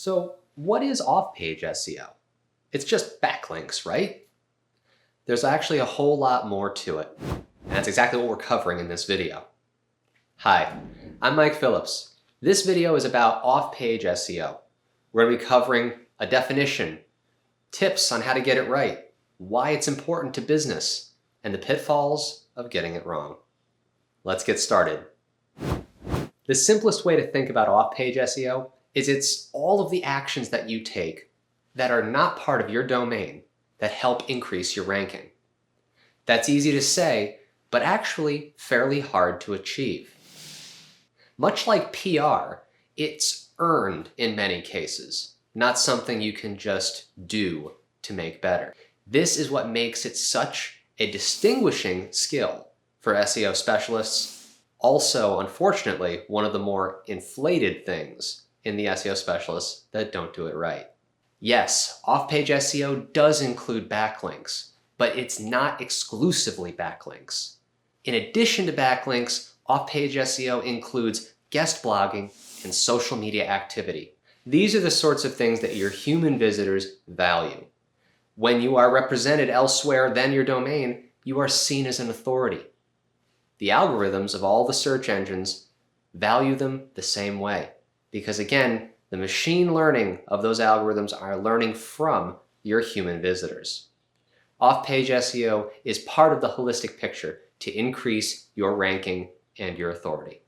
So what is off-page SEO? It's just backlinks, right? There's actually a whole lot more to it, and that's exactly what we're covering in this video. Hi, I'm Mike Phillips. This video is about off-page SEO. We're going to be covering a definition, tips on how to get it right, why it's important to business, and the pitfalls of getting it wrong. Let's get started. The simplest way to think about off-page SEO is it's all of the actions that you take that are not part of your domain that help increase your ranking. That's easy to say, but actually fairly hard to achieve. Much like PR, it's earned in many cases, not something you can just do to make better. This is what makes it such a distinguishing skill for SEO specialists. Also, unfortunately, one of the more inflated things in the SEO specialists that don't do it right. Yes, off-page SEO does include backlinks, but it's not exclusively backlinks. In addition to backlinks, off-page SEO includes guest blogging and social media activity. These are the sorts of things that your human visitors value. When you are represented elsewhere than your domain, you are seen as an authority. The algorithms of all the search engines value them the same way, because again, the machine learning of those algorithms are learning from your human visitors. Off-page SEO is part of the holistic picture to increase your ranking and your authority.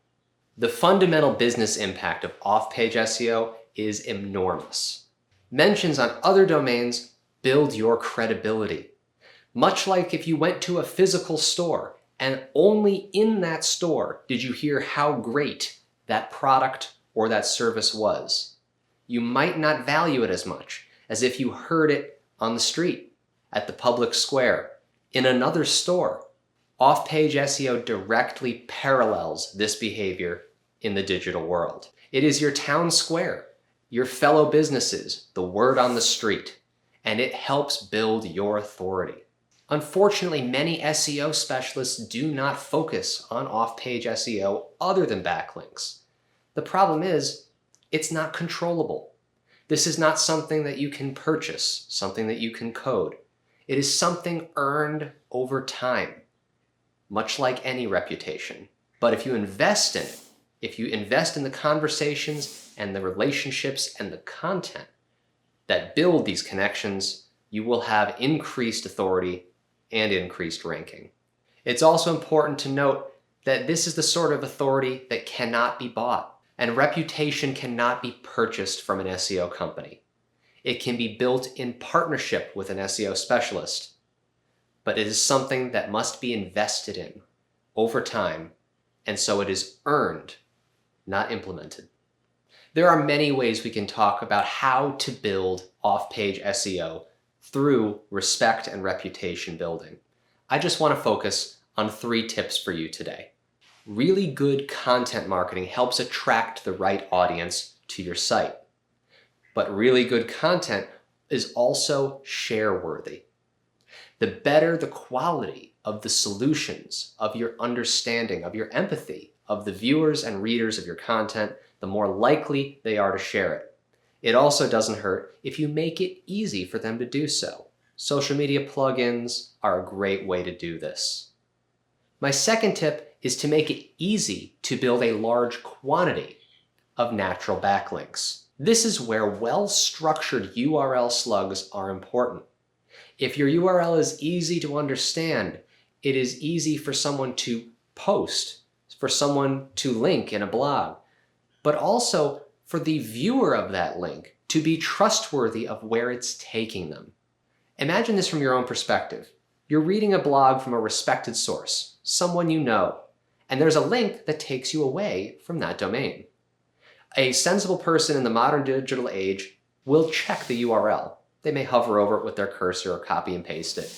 The fundamental business impact of off-page SEO is enormous. Mentions on other domains build your credibility. Much like if you went to a physical store and only in that store did you hear how great that product or that service was, you might not value it as much as if you heard it on the street, at the public square, in another store. Off-page SEO directly parallels this behavior in the digital world. It is your town square, your fellow businesses, the word on the street, and it helps build your authority. Unfortunately, many SEO specialists do not focus on off-page SEO other than backlinks. The problem is, it's not controllable. This is not something that you can purchase, something that you can code. It is something earned over time, much like any reputation. But if you invest in it, if you invest in the conversations and the relationships and the content that build these connections, you will have increased authority and increased ranking. It's also important to note that this is the sort of authority that cannot be bought, and reputation cannot be purchased from an SEO company. It can be built in partnership with an SEO specialist, but it is something that must be invested in over time, and so it is earned, not implemented. There are many ways we can talk about how to build off-page SEO through respect and reputation building. I just want to focus on 3 tips for you today. Really good content marketing helps attract the right audience to your site. But really good content is also share-worthy. The better the quality of the solutions, of your understanding, of your empathy, of the viewers and readers of your content, the more likely they are to share it. It also doesn't hurt if you make it easy for them to do so. Social media plugins are a great way to do this. My second tip is to make it easy to build a large quantity of natural backlinks. This is where well-structured URL slugs are important. If your URL is easy to understand, it is easy for someone to post, for someone to link in a blog, but also for the viewer of that link to be trustworthy of where it's taking them. Imagine this from your own perspective. You're reading a blog from a respected source, someone you know, and there's a link that takes you away from that domain. A sensible person in the modern digital age will check the URL. They may hover over it with their cursor or copy and paste it.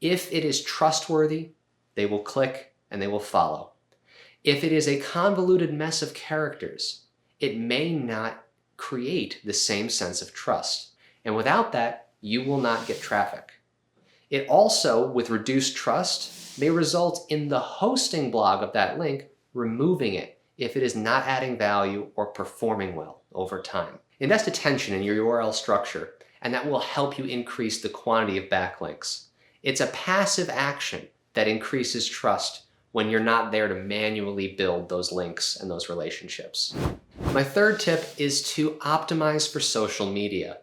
If it is trustworthy, they will click and they will follow. If it is a convoluted mess of characters, it may not create the same sense of trust. And without that, you will not get traffic. It also, with reduced trust, may result in the hosting blog of that link removing it if it is not adding value or performing well over time. Invest attention in your URL structure, and that will help you increase the quantity of backlinks. It's a passive action that increases trust when you're not there to manually build those links and those relationships. My third tip is to optimize for social media.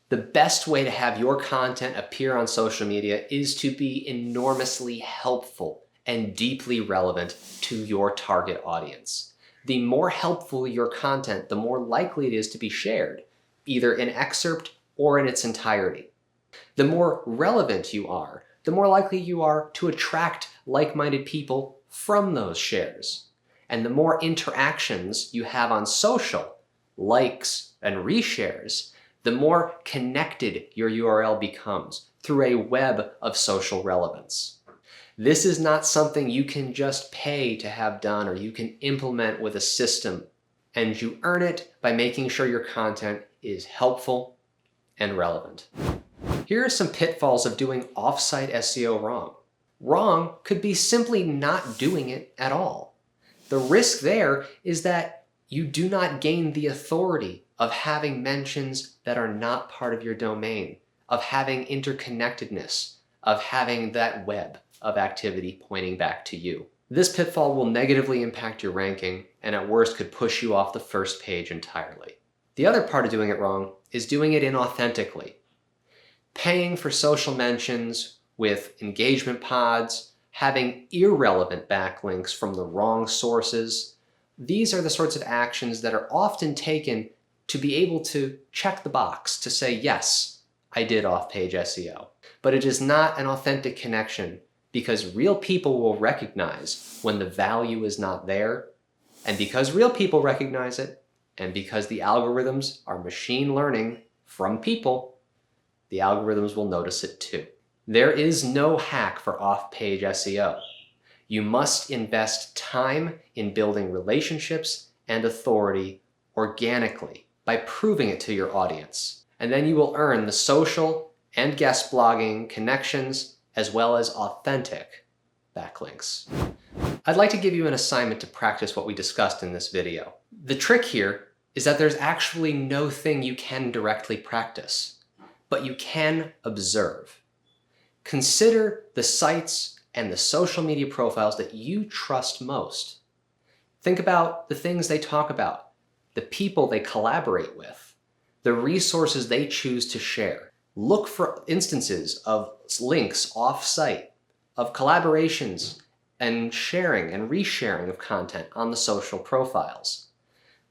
The best way to have your content appear on social media is to be enormously helpful and deeply relevant to your target audience. The more helpful your content, the more likely it is to be shared, either in excerpt or in its entirety. The more relevant you are, the more likely you are to attract like-minded people from those shares. And the more interactions you have on social, likes and reshares, the more connected your URL becomes through a web of social relevance. This is not something you can just pay to have done or you can implement with a system, and you earn it by making sure your content is helpful and relevant. Here are some pitfalls of doing off-site SEO wrong. Wrong could be simply not doing it at all. The risk there is that you do not gain the authority of having mentions that are not part of your domain, of having interconnectedness, of having that web of activity pointing back to you. This pitfall will negatively impact your ranking and at worst could push you off the first page entirely. The other part of doing it wrong is doing it inauthentically. Paying for social mentions with engagement pods, having irrelevant backlinks from the wrong sources. These are the sorts of actions that are often taken to be able to check the box to say, yes, I did off-page SEO. But it is not an authentic connection because real people will recognize when the value is not there. And because real people recognize it, and because the algorithms are machine learning from people, the algorithms will notice it too. There is no hack for off-page SEO. You must invest time in building relationships and authority organically by proving it to your audience. And then you will earn the social and guest blogging connections as well as authentic backlinks. I'd like to give you an assignment to practice what we discussed in this video. The trick here is that there's actually no thing you can directly practice, but you can observe. Consider the sites and the social media profiles that you trust most. Think about the things they talk about, the people they collaborate with, the resources they choose to share. Look for instances of links off-site, of collaborations and sharing and resharing of content on the social profiles.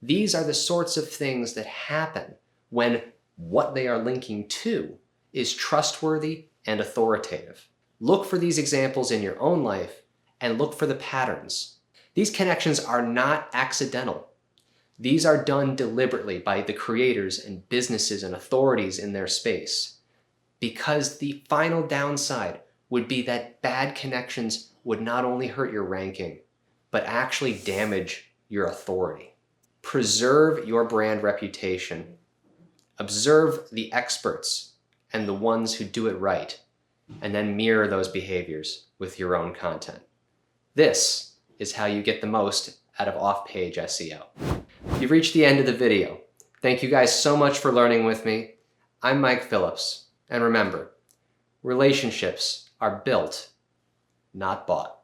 These are the sorts of things that happen when what they are linking to is trustworthy and authoritative. Look for these examples in your own life and look for the patterns. These connections are not accidental. These are done deliberately by the creators and businesses and authorities in their space, because the final downside would be that bad connections would not only hurt your ranking, but actually damage your authority. Preserve your brand reputation. Observe the experts and the ones who do it right, and then mirror those behaviors with your own content. This is how you get the most out of off-page SEO. You've reached the end of the video. Thank you guys so much for learning with me. I'm Mike Phillips, and remember, relationships are built, not bought.